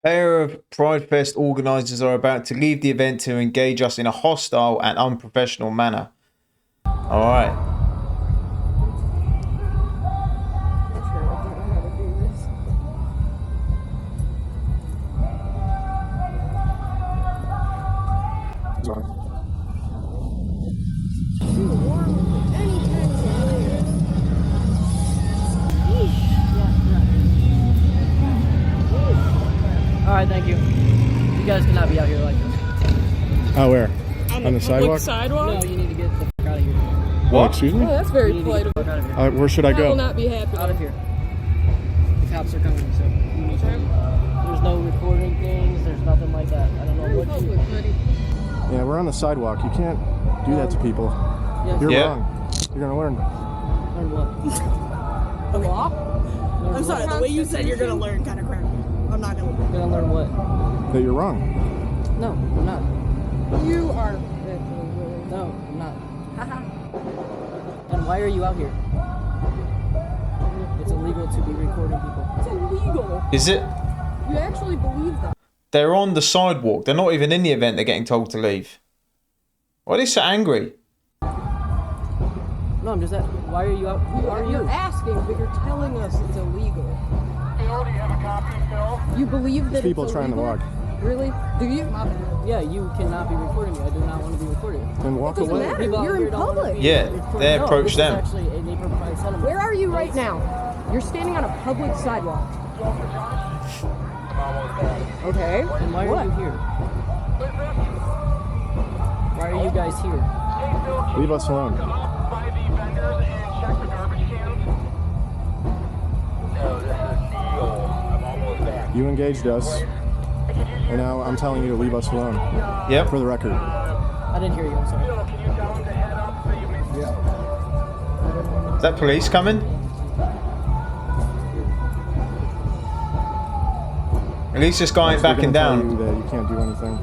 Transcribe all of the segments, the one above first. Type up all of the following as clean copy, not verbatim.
Pair of PrideFest organisers are about to leave the event to engage us in a hostile and unprofessional manner. All right. Alright, thank you. You guys cannot be out here like this. Oh, where? On the sidewalk? No, you need to get the fuck out of here. What? Excuse me? Oh, that's very polite of you. Where should I I will go? not be happy. Out of here. The cops are coming, so you need to leave. There's no recording things, there's nothing like that. I don't know what you... Yeah, we're on the sidewalk. You can't do that to people. Yes. You're Yeah. wrong. You're gonna learn. Learn what? The law? Learn I'm sorry, what? the way you said you're gonna learn kind of cracked me. I'm not gonna learn. You're gonna learn what? That you're wrong. No, I'm not. You are. No, I'm not. And why are you out here? It's illegal to be recording people. It's illegal. Is it? You actually believe that? They're on the sidewalk. They're not even in the event. They're getting told to leave. Why are they so angry? No, I'm just asking. Why are you out? Who are You're you? asking, but you're telling us it's illegal. You believe that People it's trying to illegal? walk. Really? Do you? Yeah, you cannot be recording me. I do not want to be recorded. Then walk It doesn't away. matter. People out You're here in don't wanna public. be Yeah, recorded. they No, approach this them. Is actually a neighborhood settlement. Where are you right now? You're standing on a public sidewalk. Okay. And why What? are you here? Why are you guys here? Leave us alone. You engaged us, and now I'm telling you to leave us alone. Yep. For the record. I didn't hear you. I'm sorry. Is that police coming? At least this guy ain't They're backing gonna tell down. you that you can't do anything.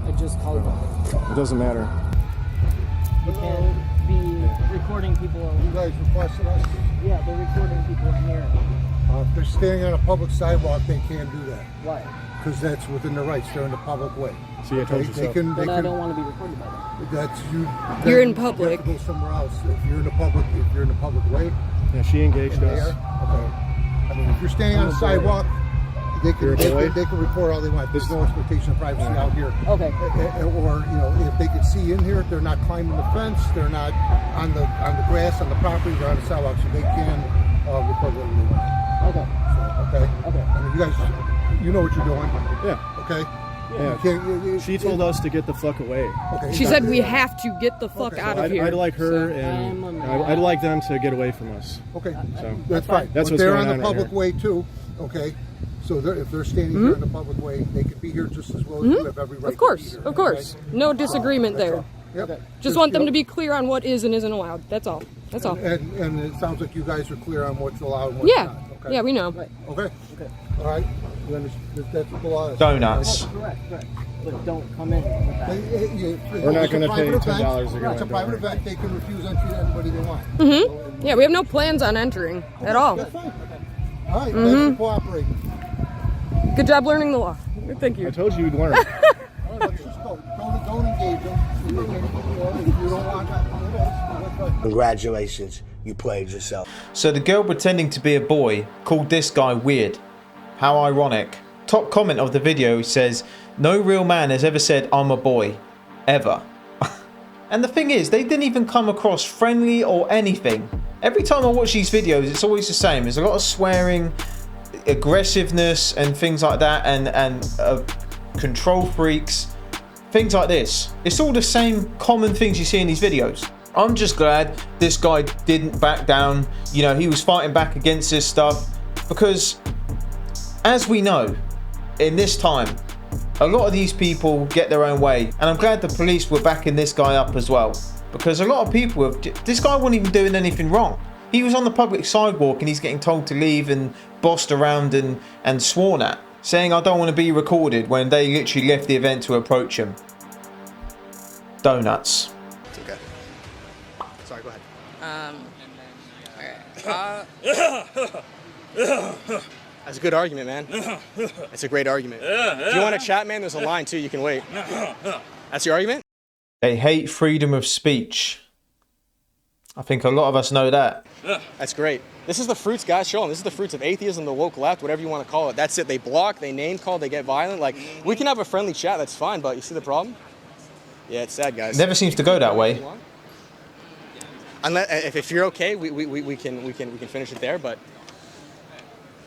I just called them. It doesn't matter. You can't be recording people. You guys requested us. Yeah, they're recording people in here. If they're standing on a public sidewalk, they can't do that Why? because that's within their rights. They're in the public way. See, I told you They so. can. Then I don't want to be recorded by them. That's you. You're then in public. You have to go somewhere else. If you're in the public, way, Yeah, she engaged and they us. are. Okay. I mean, if you're standing on a sidewalk, they You're can. a boy? They can record all they want. There's no expectation of privacy out here. Okay. Or if they can see in here, they're not climbing the fence. They're not on the grass on the property. They're on the sidewalk, so they can record what they want. Okay. Okay. Okay. I mean, you guys, you know what you're doing. Yeah. Okay. Yeah. She told us to get the fuck away. Okay. She said we have to get the fuck out of here. I'd like her So, and I'm a I'd like them to get away from us. Okay. So That's fine. That's But what's they're going on on the right public here. way too. Okay. So if they're standing here in the public way, they can be here just as well as you have every right. Of course, to be here, of course. No disagreement there. Yep. Just want them to be clear on what is and isn't allowed. That's all. That's all. And it sounds like you guys are clear on what's allowed and what's Yeah. not. Okay. Yeah, we know. Okay. Okay. All right. You understand? That's what the law is. Donuts. Correct. But don't come in with that. We're not going gonna pay $10 to get It's a in, private don't worry. event. They can refuse entry to anybody they want. Yeah, we have no plans on entering at all. That's fine. All right. Thanks for cooperating. Good job learning the law. Thank I you. told you you'd learn. All right, let's just go. Don't engage them. If you don't want that, Congratulations, you played yourself. So the girl pretending to be a boy called this guy weird. How ironic. Top comment of the video says, "No real man has ever said I'm a boy. Ever." And the thing is, they didn't even come across friendly or anything. Every time I watch these videos, it's always the same. There's a lot of swearing, aggressiveness and things like that, and control freaks, things like this. It's all the same common things you see in these videos. I'm just glad this guy didn't back down. You know, he was fighting back against this stuff because, as we know, in this time, a lot of these people get their own way, and I'm glad the police were backing this guy up as well, because a lot of people have, this guy wasn't even doing anything wrong. He was on the public sidewalk and he's getting told to leave and bossed around and sworn at, saying I don't want to be recorded when they literally left the event to approach him. Donuts. It's okay. Sorry, go ahead. Okay. That's a good argument, man. That's a great argument. If you want to chat, man, there's a line too. You can wait. That's your argument? They hate freedom of speech. I think a lot of us know that. That's great. This is the fruits, guys. Show them. This is the fruits of atheism, the woke left, whatever you want to call it. That's it. They block, they name call, they get violent. Like, we can have a friendly chat. That's fine. But you see the problem? Yeah, it's sad, guys. Never seems to go that way. Unless, if you're okay, we can finish it there. But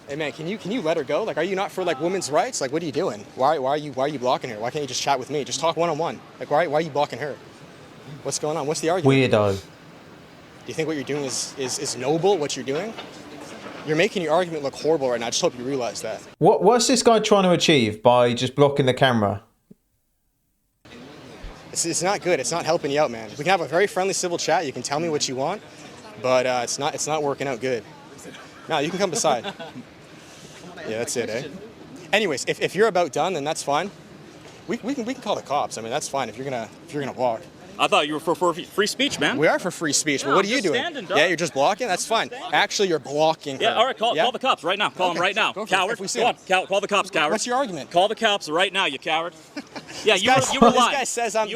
hey, man, can you let her go? Like, are you not for like women's rights? Like, what are you doing? Why are you blocking her? Why can't you just chat with me? Just talk one-on-one. Like, why are you blocking her? What's going on? What's the argument? Weirdo. Do you think what you're doing is noble, what you're doing? You're making your argument look horrible right now. I just hope you realize that. What's this guy trying to achieve by just blocking the camera? It's not good. It's not helping you out, man. We can have a very friendly, civil chat. You can tell me what you want, but it's not working out good. No, you can come beside. Yeah, that's it, eh? Anyways, if you're about done, then that's fine. We can call the cops. I mean, that's fine if you're gonna walk. I thought you were for free speech, man. We are for free speech, but what are you doing? Yeah, you're just blocking? That's fine. Actually, you're blocking her. Yeah, all right, call the cops right now. Call them right now. Coward. Go on, call the cops, coward. What's your argument? Call the cops right now, you coward. Yeah, you were lying. This guy says I'm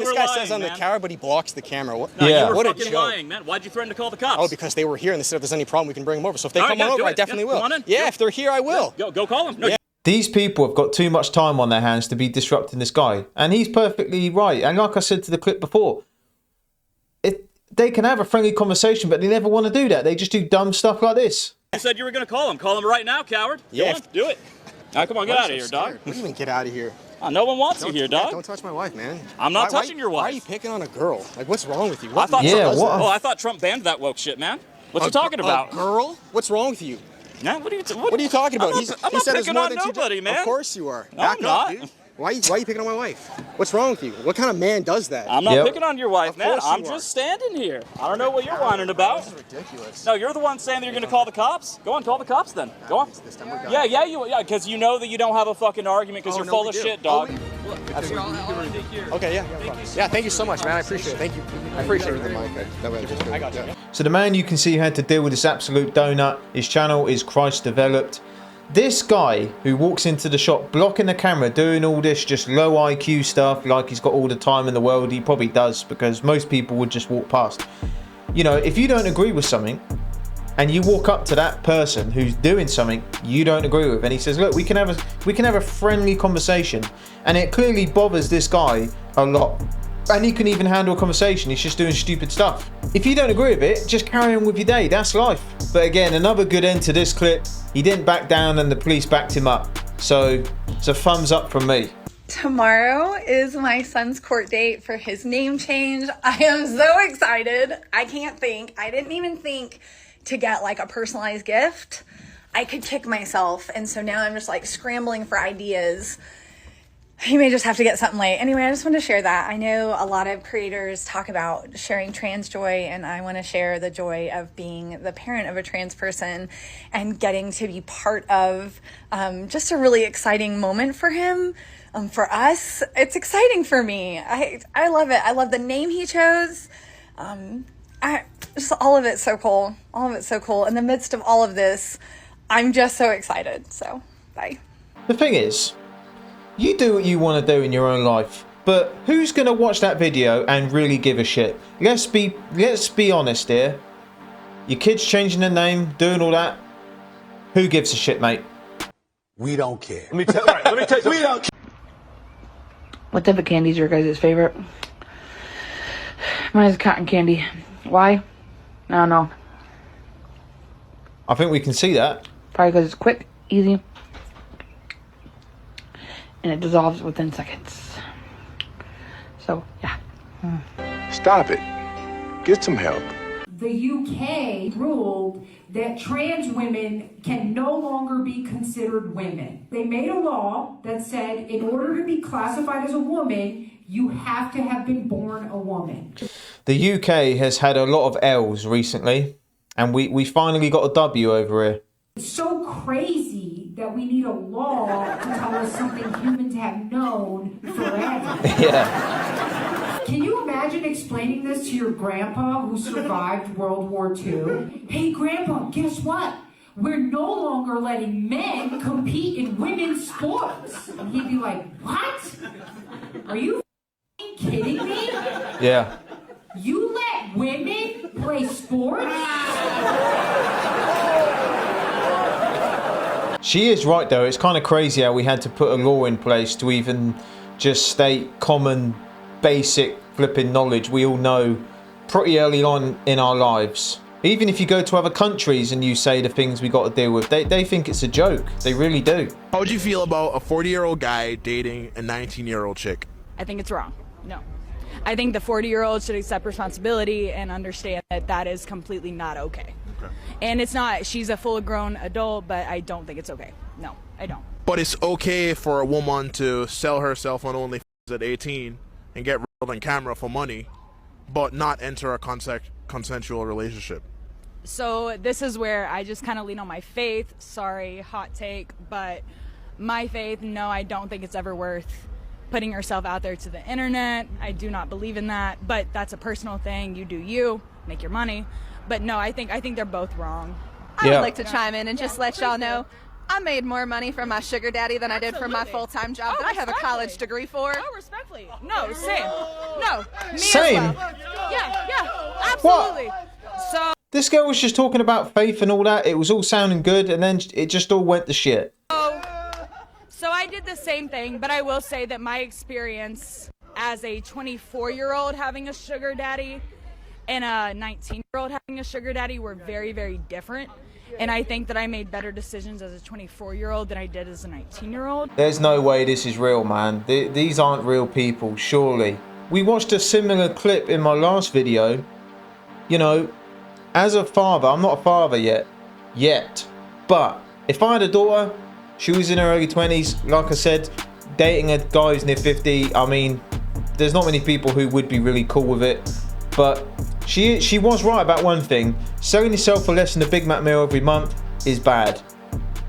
the coward, but he blocks the camera. No, you were fucking lying, man. Why'd you threaten to call the cops? Oh, because they were here, and they said if there's any problem, we can bring them over. So if they come on over, I definitely will. Come on in. Yeah, if they're here, I will. Go call them. No, yeah. These people have got too much time on their hands to be disrupting this guy. And he's perfectly right. And like I said to the clip before, they can have a friendly conversation, but they never want to do that. They just do dumb stuff like this. You said you were going to call him. Call him right now, coward. Yeah. Go on, do it. All right, come on, get out of here, dog. What do you mean get out of here? Oh, no one wants you here, dog. Don't touch my wife, man. I'm not touching your wife. Why are you picking on a girl? Like, what's wrong with you? I thought Trump banned that woke shit, man. What you talking about? A girl? What's wrong with you? Nah, what are you talking about? I'm not picking on nobody, man. Of course you are. No, I'm not. Dude. Why are you picking on my wife? What's wrong with you? What kind of man does that? I'm not picking on your wife, man. I'm just standing here. I don't know what you're whining about. This is ridiculous. No, you're the one saying that you're going to call the cops. Go on, call the cops then. Go on. This time we're done. Yeah, because you know that you don't have a fucking argument because you're full of shit, dog. Okay, yeah, thank you so much, man. I appreciate it. Thank you. I appreciate it. I got you. So the man you can see had to deal with this absolute donut. His channel is Christ Developed. This guy who walks into the shop blocking the camera, doing all this just low IQ stuff like he's got all the time in the world. He probably does, because most people would just walk past. You know, if you don't agree with something and you walk up to that person who's doing something you don't agree with, and he says, look, we can have a friendly conversation, and it clearly bothers this guy a lot. And he can even handle a conversation. He's just doing stupid stuff. If you don't agree with it, just carry on with your day. That's life. But again, another good end to this clip. He didn't back down and the police backed him up. So it's a thumbs up from me. Tomorrow is my son's court date for his name change. I am so excited. I can't think. I didn't even think to get like a personalized gift. I could kick myself. And so now I'm just like scrambling for ideas. You may just have to get something late. Anyway, I just want to share that. I know a lot of creators talk about sharing trans joy, and I want to share the joy of being the parent of a trans person and getting to be part of just a really exciting moment for him. For us, it's exciting for me. I love it. I love the name he chose. Just all of it's so cool. All of it's so cool. In the midst of all of this, I'm just so excited. So, bye. The thing is, you do what you want to do in your own life, but who's going to watch that video and really give a shit? Let's be honest here. Your kid's changing their name, doing all that. Who gives a shit, mate? We don't care. Let me tell you something. We don't care. What type of candy is your guys' favorite? Mine is cotton candy. Why? I don't know. I think we can see that. Probably because it's quick, easy, and it dissolves within seconds. So, yeah. Stop it. Get some help. The UK ruled that trans women can no longer be considered women. They made a law that said in order to be classified as a woman, you have to have been born a woman. The UK has had a lot of L's recently, and we finally got a W over here. It's so crazy that we need a law to tell us something humans have known forever. Yeah. Can you imagine explaining this to your grandpa who survived World War II? Hey, Grandpa, guess what? we're no longer letting men compete in women's sports. And he'd be like, what? Are you kidding me? Yeah. You let women play sports? She is right though. It's kind of crazy how we had to put a law in place to even just state common, basic flipping knowledge we all know pretty early on in our lives. Even if you go to other countries and you say the things we got to deal with, they think it's a joke. They really do. How would you feel about a 40-year-old guy dating a 19-year-old chick? I think it's wrong. No. I think the 40-year-old should accept responsibility and understand that that is completely not okay. And it's not, she's a full-grown adult, but I don't think it's okay. No, I don't. But it's okay for a woman to sell herself on OnlyFans at 18 and get reeled on camera for money, but not enter a consensual relationship. So this is where I just kind of lean on my faith. Sorry, hot take, but my faith, no, I don't think it's ever worth putting yourself out there to the internet. I do not believe in that, but that's a personal thing. You do you, make your money. But no, I think they're both wrong. I would like to chime in and just let y'all know I made more money from my sugar daddy than I did from my full-time job that I have a college degree for. Oh, respectfully. No, same. No, me Same? as well. Yeah, absolutely. What? So This girl was just talking about faith and all that. It was all sounding good, and then it just all went to shit. So I did the same thing, but I will say that my experience as a 24-year-old having a sugar daddy and a 19-year-old having a sugar daddy were very, very different. And I think that I made better decisions as a 24-year-old than I did as a 19-year-old. There's no way this is real, man. These aren't real people, surely. We watched a similar clip in my last video. You know, as a father, I'm not a father yet. But if I had a daughter, she was in her early 20s, like I said, dating a guy who's near 50, I mean, there's not many people who would be really cool with it. But she was right about one thing. Selling yourself for less than a Big Mac meal every month is bad.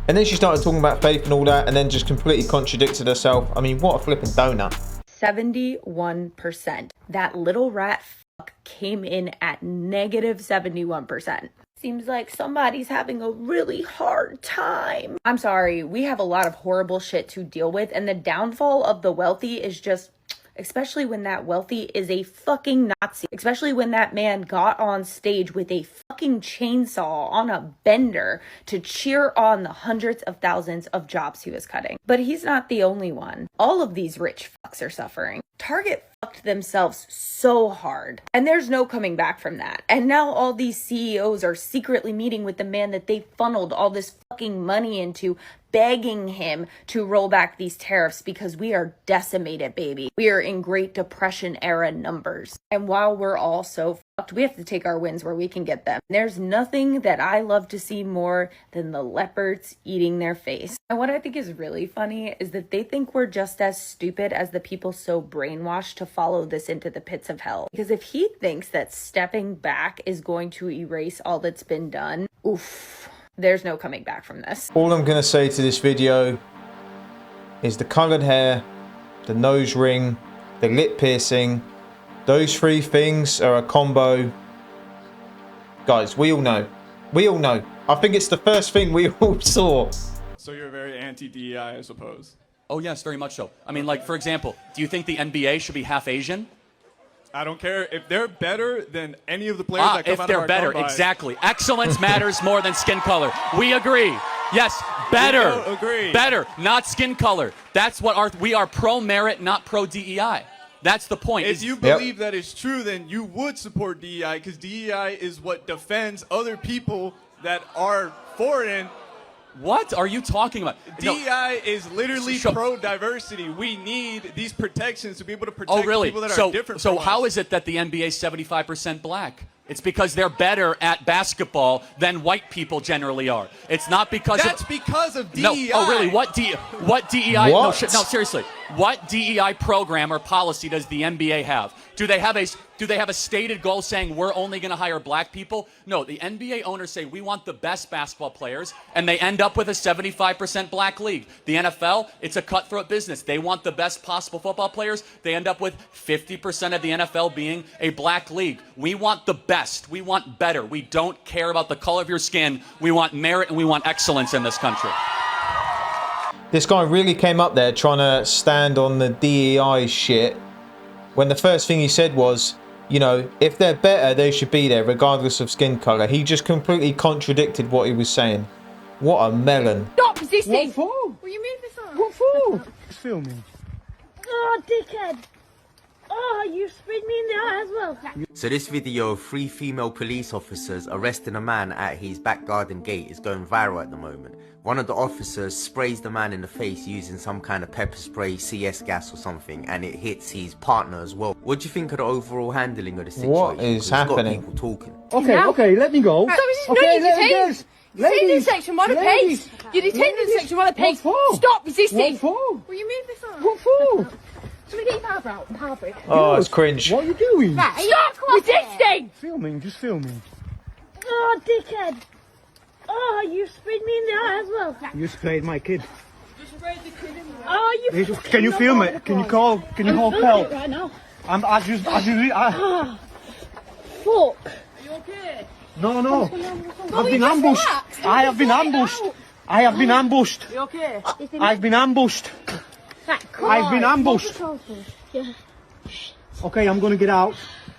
And then she started talking about faith and all that, and then just completely contradicted herself. I mean, what a flipping donut. 71%. That little rat fuck came in at negative 71%. Seems like somebody's having a really hard time. I'm sorry, we have a lot of horrible shit to deal with, and the downfall of the wealthy is just... especially when that wealthy is a fucking Nazi. Especially when that man got on stage with a fucking chainsaw on a bender to cheer on the hundreds of thousands of jobs he was cutting. But he's not the only one. All of these rich fucks are suffering. Target fucked themselves so hard. And there's no coming back from that. And now all these CEOs are secretly meeting with the man that they funneled all this fucking money into, begging him to roll back these tariffs because we are decimated, baby. We are in Great Depression era numbers. And while we're all so fucked, we have to take our wins where we can get them. There's nothing that I love to see more than the leopards eating their face. And what I think is really funny is that they think we're just as stupid as the people so brainwashed to follow this into the pits of hell. Because if he thinks that stepping back is going to erase all that's been done, oof. There's no coming back from this. All I'm going to say to this video is the coloured hair, the nose ring, the lip piercing, those three things are a combo. Guys, we all know. We all know. I think it's the first thing we all saw. So you're very anti-DEI, I suppose? Oh, yes, very much so. I mean, like, for example, do you think the NBA should be half Asian? I don't care. If they're better than any of the players that come out of our if they're better, combine. exactly. Excellence matters more than skin color. We agree. Yes, better. We agree. Better, not skin color. That's what we are pro-merit, not pro-DEI. That's the point. If you believe that is true, then you would support DEI, because DEI is what defends other people that are foreign. What are you talking about? DEI is literally pro-diversity. We need these protections to be able to protect people that are different So from us. how is it that the NBA is 75% black? It's because they're better at basketball than white people generally are. It's not because That's because of DEI. No, oh really? What DEI? What? No, seriously. What DEI program or policy does the NBA have? Do they have a stated goal saying we're only going to hire black people? No, the NBA owners say we want the best basketball players, and they end up with a 75% black league. The NFL, it's a cutthroat business. They want the best possible football players. They end up with 50% of the NFL being a black league. We want the best. We want better. We don't care about the color of your skin. We want merit and we want excellence in this country. This guy really came up there trying to stand on the DEI shit when the first thing he said was, you know, if they're better, they should be there regardless of skin colour. He just completely contradicted what he was saying. What a melon. Stop resisting! What for? Will you move this on? What for? It's filming. Oh, dickhead! Oh, you spit me in the eye as well. So this video of 3 female police officers arresting a man at his back garden gate is going viral at the moment. One of the officers sprays the man in the face using some kind of pepper spray, CS gas or something, and it hits his partner as well. What do you think of the overall handling of the situation? What is happening? Got people talking. Okay, let me go. So this is not detained. Detained in section 1 of PACE. You're detained in section 1 of PACE. Stop resisting. What for? Will you move this on? What for? Let me get your power out. Power break. Oh, it's cringe. What are you doing? Right, stop resisting! Filming, just filming. Oh, dickhead! Oh, you sprayed me in the eye as well. You sprayed my kid. Oh, you. Can you film it? Can you call help? Right now. Fuck. Are you okay? No. I've been ambushed. I have been ambushed. I have been ambushed. Are you okay? I've been ambushed. I've been ambushed. Yeah. Okay, I'm gonna get out.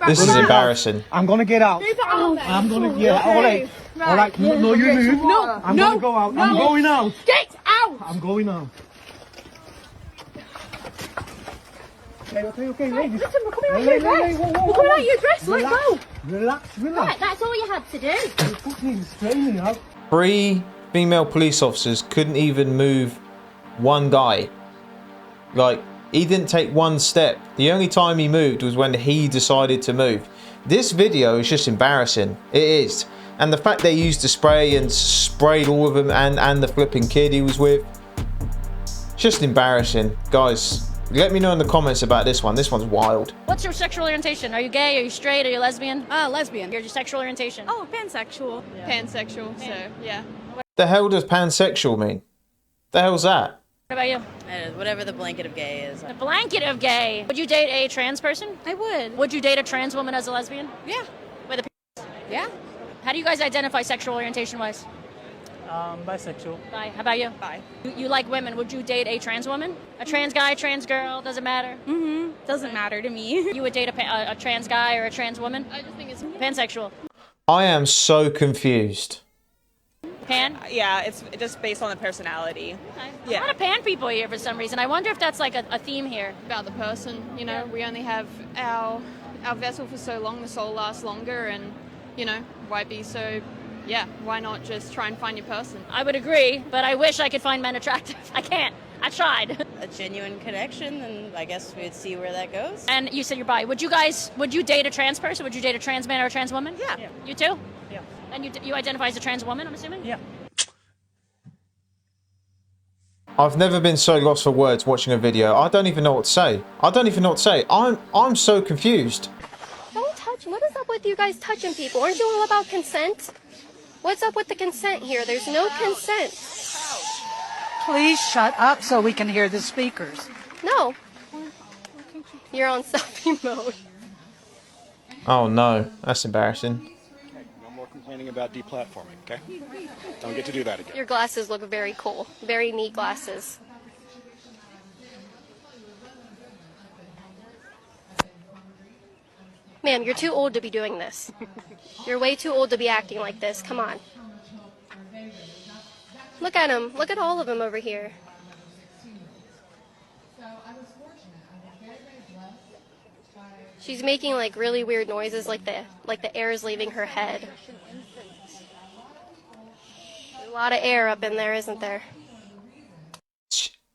This is embarrassing. I'm gonna get out. I'm gonna, yeah, alright. Alright, no, you move. No, I'm gonna go out. I'm going out. Get out! I'm going out. Okay, ladies. Listen, we're coming out of your dress. We're coming out of your dress, let go. Relax. Right, that's all you had to do. You're fucking straining out. 3 female police officers couldn't even move one guy. Like, he didn't take one step. The only time he moved was when he decided to move. This video is just embarrassing. It is. And the fact they used the spray and sprayed all of them and the flipping kid he was with. Just embarrassing. Guys, let me know in the comments about this one. This one's wild. What's your sexual orientation? Are you gay? Are you straight? Are you lesbian? Lesbian. Your sexual orientation? Oh, pansexual. Yeah. Pansexual, so yeah. The hell does pansexual mean? The hell's that? What about you? Whatever the blanket of gay is. The blanket of gay. Would you date a trans person? I would. Would you date a trans woman as a lesbian? Yeah. With a Yeah. How do you guys identify sexual orientation wise? Bisexual. Bi. How about you? Bi. You like women. Would you date a trans woman? A trans guy, trans girl? Doesn't matter? Mm-hmm. Doesn't matter to me. You would date a trans guy or a trans woman? I just think it's pansexual. I am so confused. Pan? Yeah, it's just based on the personality. Okay. Yeah. A lot of pan people here for some reason. I wonder if that's like a theme here. About the person, you know, we only have our vessel for so long, the soul lasts longer, and, you know, why be so, yeah, why not just try and find your person? I would agree, but I wish I could find men attractive. I can't. I tried. A genuine connection, and I guess we'd see where that goes. And you said you're bi. Would you date a trans person? Would you date a trans man or a trans woman? Yeah. You too? Yeah. And you identify as a trans woman, I'm assuming? Yeah. I've never been so lost for words watching a video. I don't even know what to say. I'm so confused. Don't touch. What is up with you guys touching people? Aren't you all about consent? What's up with the consent here? There's no consent. Please shut up so we can hear the speakers. No. You're on selfie mode. Oh no, that's embarrassing. No more complaining about deplatforming, okay? Don't get to do that again. Your glasses look very cool. Very neat glasses. Ma'am, you're too old to be doing this. You're way too old to be acting like this. Come on. Look at him. Look at all of them over here. She's making like really weird noises, like the air is leaving her head. There's a lot of air up in there, isn't there?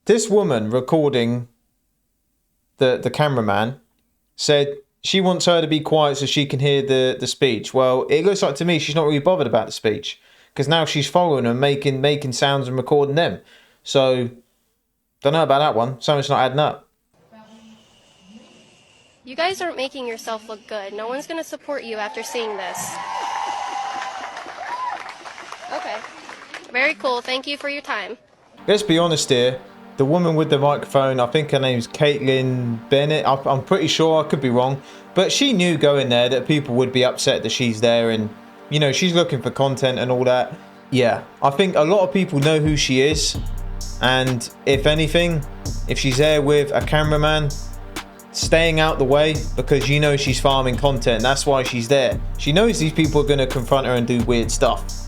This woman recording the cameraman said she wants her to be quiet so she can hear the speech. Well, it looks like to me she's not really bothered about the speech, because now she's following them, making sounds and recording them. So, don't know about that one. Something's not adding up. You guys aren't making yourself look good. No one's going to support you after seeing this. Okay. Very cool. Thank you for your time. Let's be honest here. The woman with the microphone, I think her name's Caitlin Bennett. I'm pretty sure, I could be wrong. But she knew going there that people would be upset that she's there and, you know, she's looking for content and all that. Yeah, I think a lot of people know who she is. And if anything, if she's there with a cameraman, staying out the way, because you know she's farming content. That's why she's there. She knows these people are going to confront her and do weird stuff.